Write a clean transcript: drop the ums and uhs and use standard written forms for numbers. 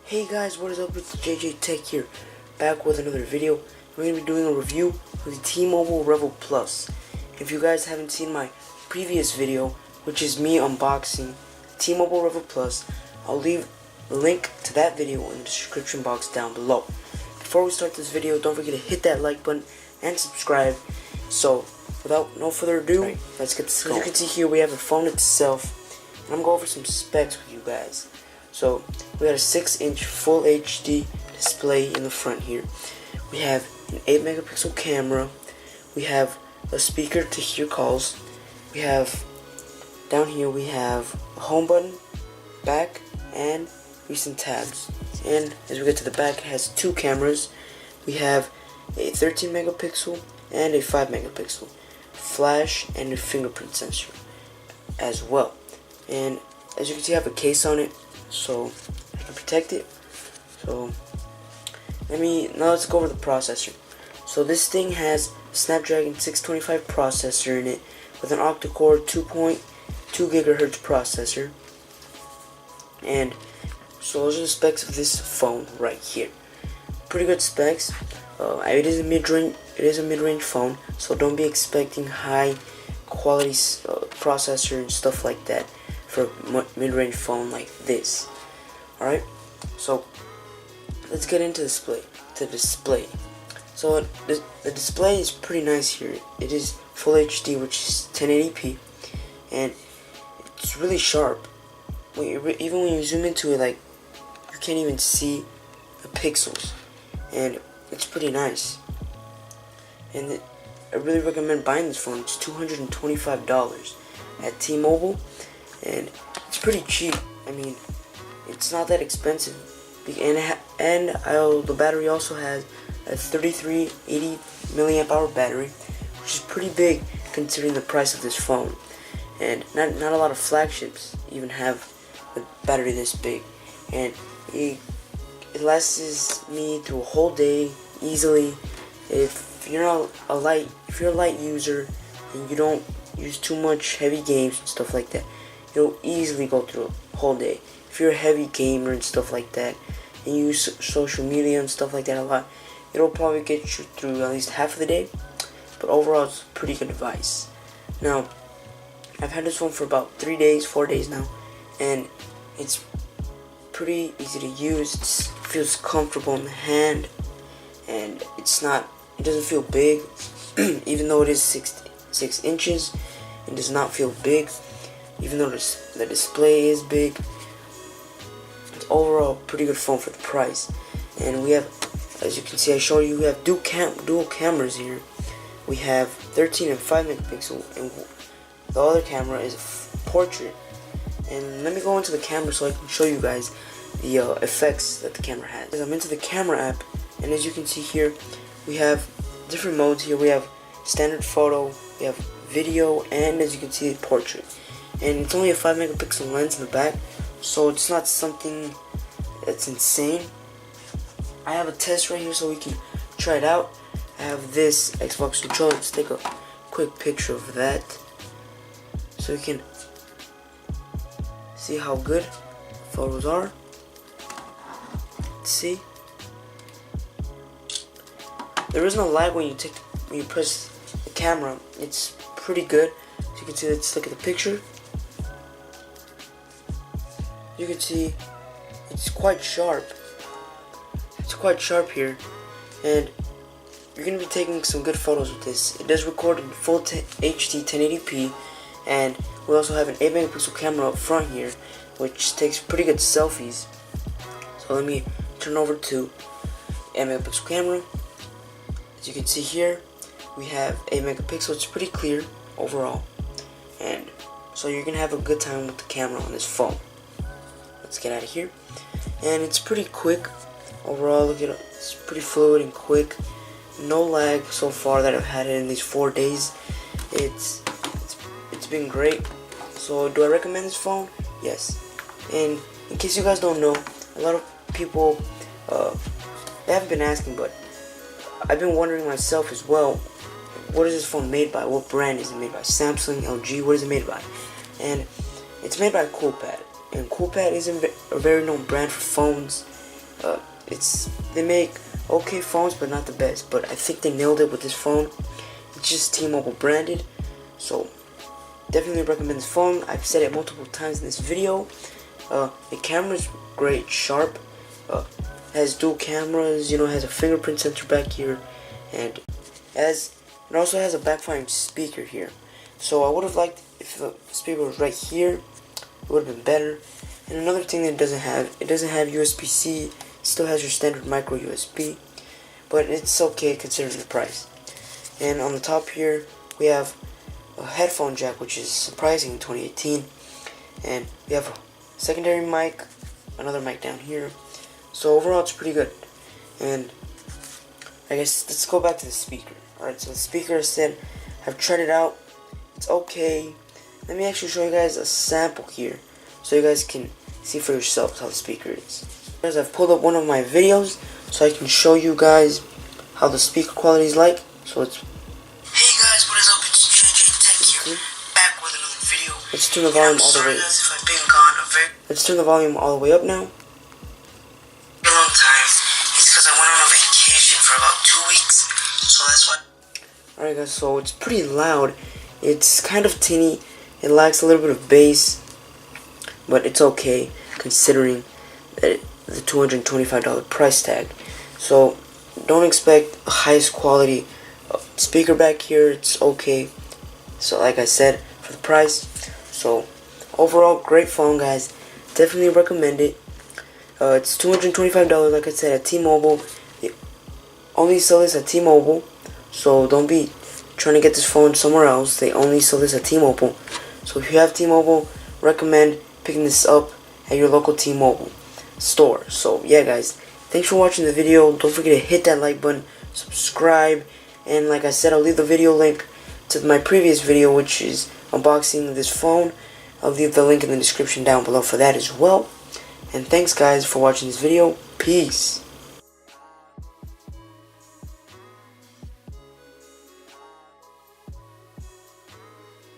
Hey guys, what is up? It's JJ Tech here, back with another video. We're going to be doing a review of the T-Mobile revvl Plus. If you guys haven't seen my previous video, which is me unboxing T-Mobile revvl Plus, I'll leave the link to that video in the description box down below. Before we start this video, don't forget to hit that like button and subscribe. So, without no further ado, let's get this going. As you can see here, we have the phone itself, and I'm going to go over some specs with you guys. So, we got a 6-inch full HD display in the front here. We have an 8 megapixel camera. We have a speaker to hear calls. We have, down here we have a home button, back, and recent tabs. And as we get to the back, it has two cameras. We have a 13 megapixel and a 5 megapixel flash and a fingerprint sensor as well. And as you can see, I have a case on it, so I can protect it. So now let's go over the processor. So this thing has a Snapdragon 625 processor in it with an octa-core 2.2 gigahertz processor. And so those are the specs of this phone right here. Pretty good specs. It is a mid-range phone, so don't be expecting high quality processor and stuff like that for a mid-range phone like this. Alright, so let's get into the display. So the display is pretty nice here. It is full HD, which is 1080p, and it's really sharp. Even when you zoom into it, like, you can't even see the pixels, and it's pretty nice. And I really recommend buying this phone. It's $225 at T-Mobile, and it's pretty cheap. I mean, it's not that expensive. And the battery also has a 3380 milliamp hour battery, which is pretty big considering the price of this phone. And not a lot of flagships even have a battery this big. And it lasts me through a whole day easily. If you're a light user and you don't use too much heavy games and stuff like that, you'll easily go through a whole day. If you're a heavy gamer and stuff like that, and you use social media and stuff like that a lot, it'll probably get you through at least half of the day. But overall, it's a pretty good device. Now, I've had this phone for about 4 days now, and it's pretty easy to use. It feels comfortable in the hand, and it doesn't feel big. Even though it is 6 inches, it does not feel big. Even though the display is big, it's overall a pretty good phone for the price. And we have, as you can see, I showed you, we have dual cameras here. We have 13 and 5 megapixel, and the other camera is a portrait. And let me go into the camera so I can show you guys the effects that the camera has. I'm into the camera app, and as you can see here, we have different modes here. We have standard photo, we have video, and as you can see, portrait. And it's only a 5 megapixel lens in the back, so it's not something that's insane. I have a test right here so we can try it out. I have this Xbox controller. Let's take a quick picture of that so you can see how good photos are. Let's see. There is no lag when you press the camera. It's pretty good. As you can see, let's look at the picture. You can see it's quite sharp. It's quite sharp here, and you're gonna be taking some good photos with this. It does record in full HD 1080p, and we also have an 8 megapixel camera up front here, which takes pretty good selfies. So let me turn over to 8 megapixel camera. As you can see here, we have 8 megapixel. It's pretty clear overall, and so you're gonna have a good time with the camera on this phone. Let's get out of here. And it's pretty quick overall. Look at it, it's pretty fluid and quick. No lag so far that I've had it in these 4 days. It's been great. So do I recommend this phone? Yes. And in case you guys don't know, a lot of people they haven't been asking, but I've been wondering myself as well, what is this phone made by? What brand is it made by? Samsung, LG, what is it made by? And it's made by Coolpad. And Coolpad is a very known brand for phones, They make okay phones, but not the best. But I think they nailed it with this phone. It's just T-Mobile branded, so definitely recommend this phone. I've said it multiple times in this video. The camera's great, sharp. Has dual cameras. Has a fingerprint sensor back here, and it also has a backfiring speaker here. So I would have liked if the speaker was right here. It would have been better. And another thing that it doesn't have USB-C. Still has your standard micro USB, but it's okay considering the price. And on the top here we have a headphone jack, which is surprising in 2018, and we have a secondary mic, another mic down here. So overall it's pretty good. And I guess let's go back to the speaker. Alright, so the speaker, I said, I've tried it out. It's okay. Let me actually show you guys a sample here so you guys can see for yourselves how the speaker is. Guys, I've pulled up one of my videos so I can show you guys how the speaker quality is like. So it's Hey guys, what is up? It's JJ Tech here, back with another video. Let's turn the volume all the way. Guys, if I've been gone a very Let's turn the volume all the way up now. long time. It's because I went on a vacation for about 2 weeks, so that's why. Alright guys, so it's pretty loud. It's kind of tinny. It lacks a little bit of bass, but it's okay considering that the $225 price tag. So don't expect the highest quality speaker back here. It's okay. So like I said, for the price. So overall, great phone, guys. Definitely recommend it. It's $225, like I said, at T-Mobile. They only sell this at T-Mobile, so don't be trying to get this phone somewhere else. They only sell this at T-Mobile. So if you have T-Mobile, recommend picking this up at your local T-Mobile store. So yeah, guys, thanks for watching the video. Don't forget to hit that like button, subscribe, and like I said, I'll leave the video link to my previous video, which is unboxing this phone. I'll leave the link in the description down below for that as well. And thanks guys for watching this video. Peace.